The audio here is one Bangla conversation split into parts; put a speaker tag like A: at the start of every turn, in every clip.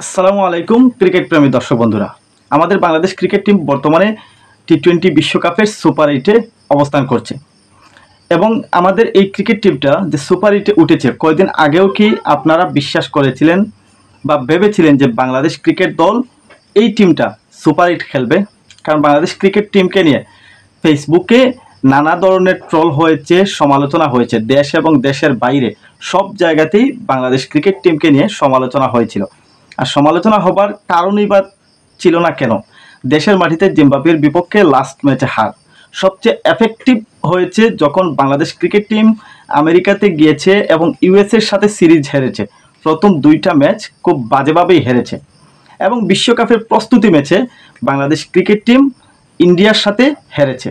A: আসসালামু আলাইকুম ক্রিকেট প্রেমী দর্শক বন্ধুরা। আমাদের বাংলাদেশ ক্রিকেট টিম বর্তমানে টি-20 বিশ্বকাপের সুপার 8-এ অবস্থান করছে এবং আমাদের এই ক্রিকেট টিমটা যে সুপার 8-এ উঠেছে, কয়েকদিন আগেও কি আপনারা বিশ্বাস করেছিলেন বা ভেবেছিলেন যে বাংলাদেশ ক্রিকেট দল এই টিমটা সুপার 8 খেলবে? কারণ বাংলাদেশ ক্রিকেট টিমকে নিয়ে ফেসবুকে নানা ধরনের ট্রল হয়েছে, সমালোচনা হয়েছে, দেশ এবং দেশের বাইরে সব জায়গাতেই বাংলাদেশ ক্রিকেট টিমকে নিয়ে সমালোচনা হয়েছিল। আর সমালোচনা হবার কারণই বা ছিল না কেন? দেশের মাটিতে জিম্বাবুয়ের বিপক্ষে লাস্ট ম্যাচে হার সবচেয়ে এফেক্টিভ হয়েছে যখন বাংলাদেশ ক্রিকেট টিম আমেরিকাতে গিয়েছে এবং ইউএসের সাথে সিরিজ হেরেছে। প্রথম দুইটা ম্যাচ খুব বাজেভাবেই হেরেছে এবং বিশ্বকাপের প্রস্তুতি ম্যাচে বাংলাদেশ ক্রিকেট টিম ইন্ডিয়ার সাথে হেরেছে।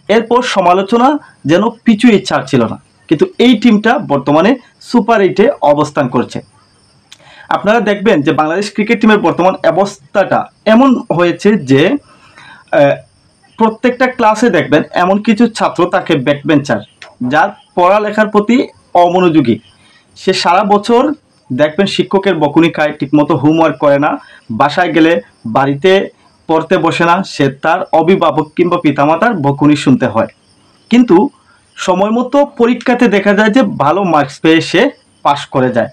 A: এরপর সমালোচনা যেন পিছুই ছাড়ছিল না, কিন্তু এই টিমটা বর্তমানে সুপার 8-এ অবস্থান করছে। আপনারা দেখবেন যে বাংলাদেশ ক্রিকেট টিমের বর্তমান অবস্থাটা এমন হয়েছে যে প্রত্যেকটা ক্লাসে দেখবেন এমন কিছু ছাত্র তাকে ব্যাকবেঞ্চার, যার পড়ালেখার প্রতি অমনোযোগী। সে সারা বছর দেখবেন শিক্ষকের বকুনি খায়, ঠিকমতো হোমওয়ার্ক করে না, বাসায় গেলে বাড়িতে পড়তে বসে না, সে তার অভিভাবক কিংবা পিতামাতার বকুনি শুনতে হয়। কিন্তু সময় মতো পরীক্ষাতে দেখা যায় যে ভালো মার্কস পেয়ে সে পাশ করে যায়।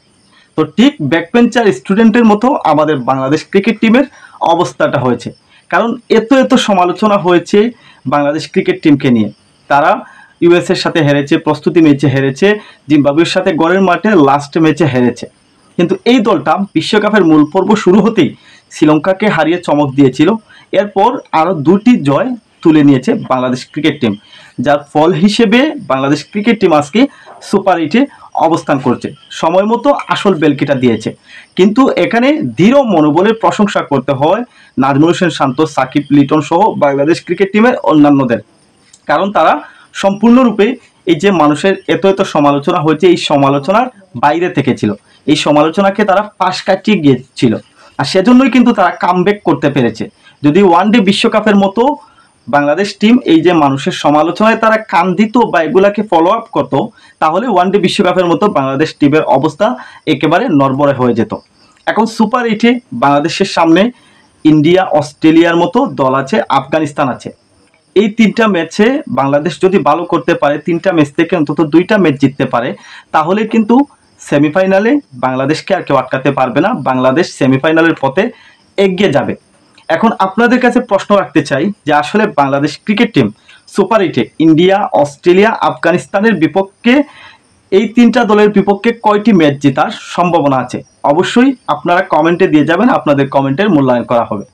A: তো ঠিক ব্যাকবেঞ্চার স্টুডেন্টের মতো আমাদের বাংলাদেশ ক্রিকেট টিমের অবস্থাটা হয়েছে। কারণ এত সমালোচনা হয়েছে বাংলাদেশ ক্রিকেট টিমকে নিয়ে। তারা ইউএসের সাথে হেরেছে, প্রস্তুতি ম্যাচে হেরেছে, জিম্বাবুয়ের সাথে গড়ের মাঠে লাস্ট ম্যাচে হেরেছে। কিন্তু এই দলটা বিশ্বকাপের মূল পর্ব শুরু হতেই শ্রীলঙ্কাকে হারিয়ে চমক দিয়েছিল। এরপর আরও দুটি জয় তুলে নিয়েছে বাংলাদেশ ক্রিকেট টিম, যার ফল হিসেবে বাংলাদেশ ক্রিকেট টিম আজকে সুপার 8-এ অবস্থান করছে। সময় মতো আসল বেলকিটা দিয়েছে। কিন্তু এখানে দৃঢ় মনোবলের প্রশংসা করতে হয় নাজমুল হোসেন শান্ত, সাকিব, লিটন সহ বাংলাদেশ ক্রিকেট টিমের অন্যান্যদের। কারণ তারা সম্পূর্ণরূপে এই যে মানুষের এত সমালোচনা হয়েছে, এই সমালোচনার বাইরে থেকে ছিল। এই সমালোচনাকে তারা পাশ কাটিয়ে গিয়েছিল, আর সেজন্যই কিন্তু তারা কামব্যাক করতে পেরেছে। যদি ওয়ানডে বিশ্বকাপের মতো বাংলাদেশ টিম এই যে মানুষের সমালোচনায় তারা কান দিত বা এগুলাকে ফলো আপ করতো, তাহলে ওয়ানডে বিশ্বকাপের মতো বাংলাদেশ টিমের অবস্থা একেবারে নড়বড়ে হয়ে যেত। এখন সুপার 8-এ বাংলাদেশের সামনে ইন্ডিয়া, অস্ট্রেলিয়ার মতো দল আছে, আফগানিস্তান আছে। এই তিনটা ম্যাচে বাংলাদেশ যদি ভালো করতে পারে, তিনটা ম্যাচ থেকে অন্তত দুইটা ম্যাচ জিততে পারে, তাহলে কিন্তু সেমিফাইনালে বাংলাদেশকে আর কেউ আটকাতে পারবে না। বাংলাদেশ সেমিফাইনালের পথে এগিয়ে যাবে। এখন আপনাদের কাছে প্রশ্ন রাখতে চাই যে আসলে বাংলাদেশ ক্রিকেট টিম সুপার 8-এ ইন্ডিয়া, অস্ট্রেলিয়া, আফগানিস্তানের বিপক্ষে এই তিনটা দলের বিপক্ষে কয়টি ম্যাচ জেতার সম্ভাবনা আছে? অবশ্যই আপনারা কমেন্টে দিয়ে যাবেন, আপনাদের কমেন্টের মূল্যায়ন করা হবে।